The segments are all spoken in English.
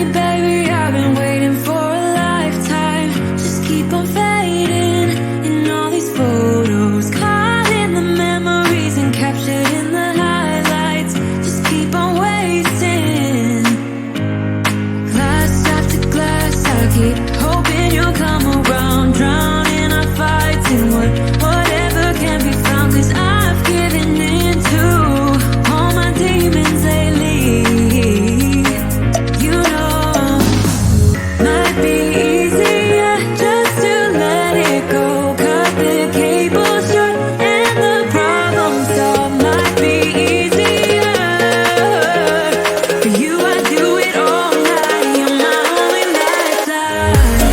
me, baby, I've been waiting for a lifetime. Just keep on fading in all these photos, caught in the memories and captured in the highlights. Just keep on wasting. Glass after glass, I keep hoping you'll come around, drowning our fights in whatever can be found. 'Cause I've given in to all my demons lately. You know, might be easier just to let it go. Cut the cable short and the problem solved. Might be easier for you. I do it all night. You're my only lifeline.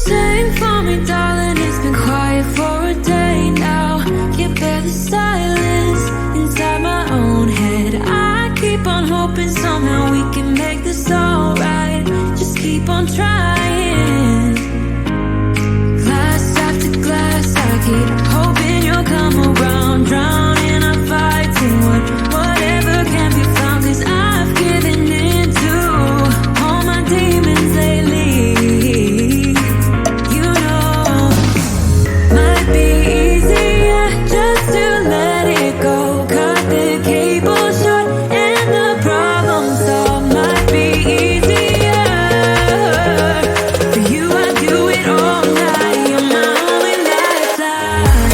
Sing for me, darling, it's been quiet for a day now. Can't bear the silence inside my own head. I keep on hoping somehow we can make this alright. Just keep on trying. Glass after glass, I keep hoping you'll come around, drowning our fights in whatever can be found. 'Cause I've given in to all my demons lately. You know, might be easier just to let it go. Cut the cable short and the problem solved. Might be easier for you. I do it all night. You're my only lifeline.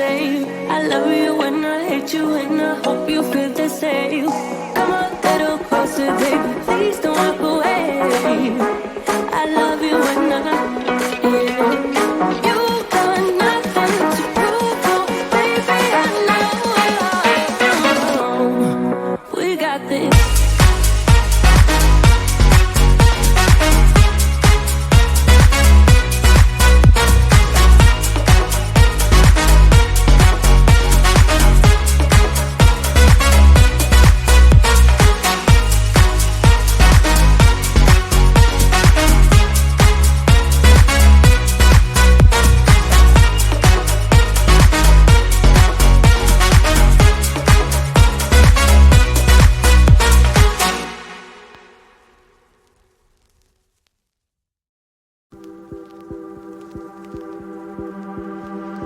same. I love you when I hate you, and I hope you feel the same. Come a little closer, baby, please don't walk away. I love you when I, yeah. You've got nothing to prove, oh, baby, I know. We got this.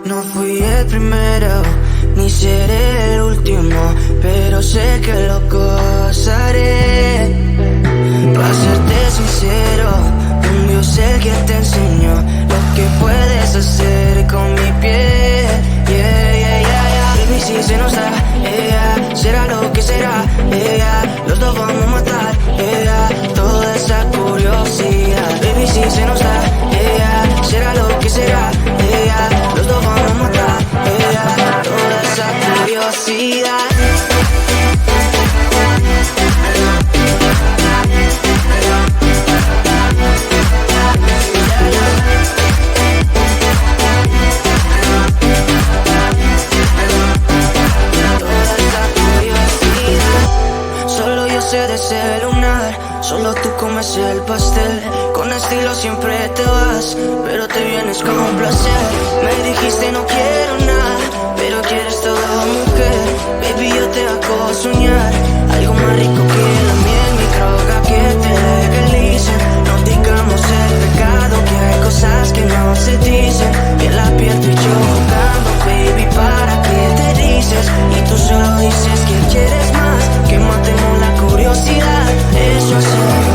No fui el primero, ni seré el último, pero sé que lo gozaré. Para serte sincero, un Dios el que te enseñó lo que puedes hacer con mi piel. Yeah, yeah, yeah, yeah. Baby, si se nos da, yeah, será lo que será, yeah, los dos vamos a matar, yeah, toda esa curiosidad. Baby, si se nos da, yeah, será lo que será, yeah, los dos vamos a matar, yeah, toda esa curiosidad. Solo yo sé de ese lunar, solo tú comes el pastel. Con estilo siempre te vas, pero te vienes con un placer. Me dijiste no quiero nada, pero quieres toda mujer. Baby, yo te hago soñar algo más rico que la miel, mi droga que te legalice. No digamos el pecado, que hay cosas que no se dicen. Y en la piel tú y yo jugando, baby, ¿para qué te dices? Y tú solo dices que quieres más, que matemos la curiosidad. Eso es,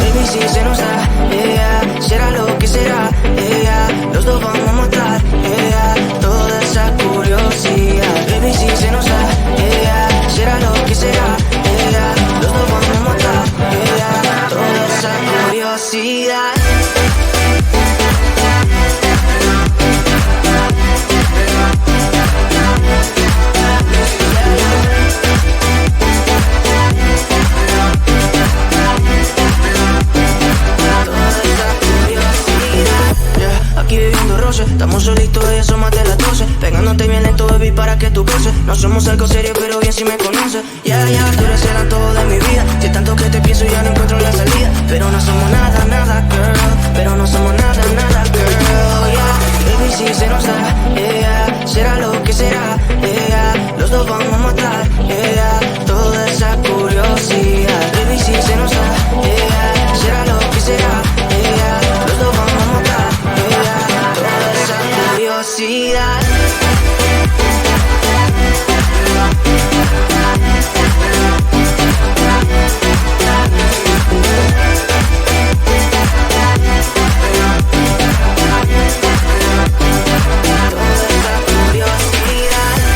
baby, si se nos da, yeah, será lo que será, yeah, los dos vamos a matar, yeah, toda esa curiosidad. Baby, si se nos da, yeah, será lo que será, yeah, los dos vamos a matar, yeah, toda esa curiosidad. Aquí viviendo roce, estamos solitos y eso más de las 12. Pegándote bien lento, baby, para que tú goces. No somos algo serio, pero bien si me conoces. Ya, yeah, tú eres el antojo de mi vida. Si tanto que te pienso ya no encuentro la salida. Pero no somos nada, nada, girl. Pero no somos nada, nada, girl, yeah. Baby, si se nos da, yeah, será lo que será, yeah, los dos vamos a matar, yeah, toda esa curiosidad. Baby, si se nos da, yeah, será lo que será, yeah, los dos vamos a matar, yeah, toda esa curiosidad. Toda esa curiosidad.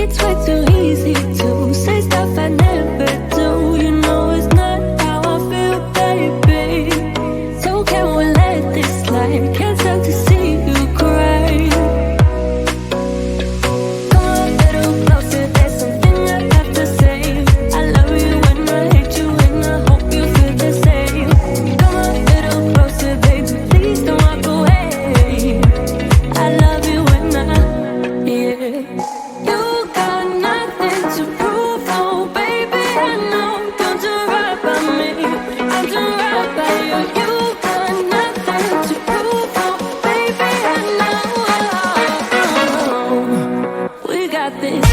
it's way too easy to say stuff I never do. You know it's not how I feel, baby. So can we let this slide? Can't stand to see you cry. Come a little closer, there's something I have to say. I love you and I hate you and I hope you feel the same. Come a little closer, baby, please don't walk away. I love you and yeah. You got nothing to prove, oh baby, I know. Don't do right by me, I'll do right by you. You got nothing to prove, oh baby, I know. We got this.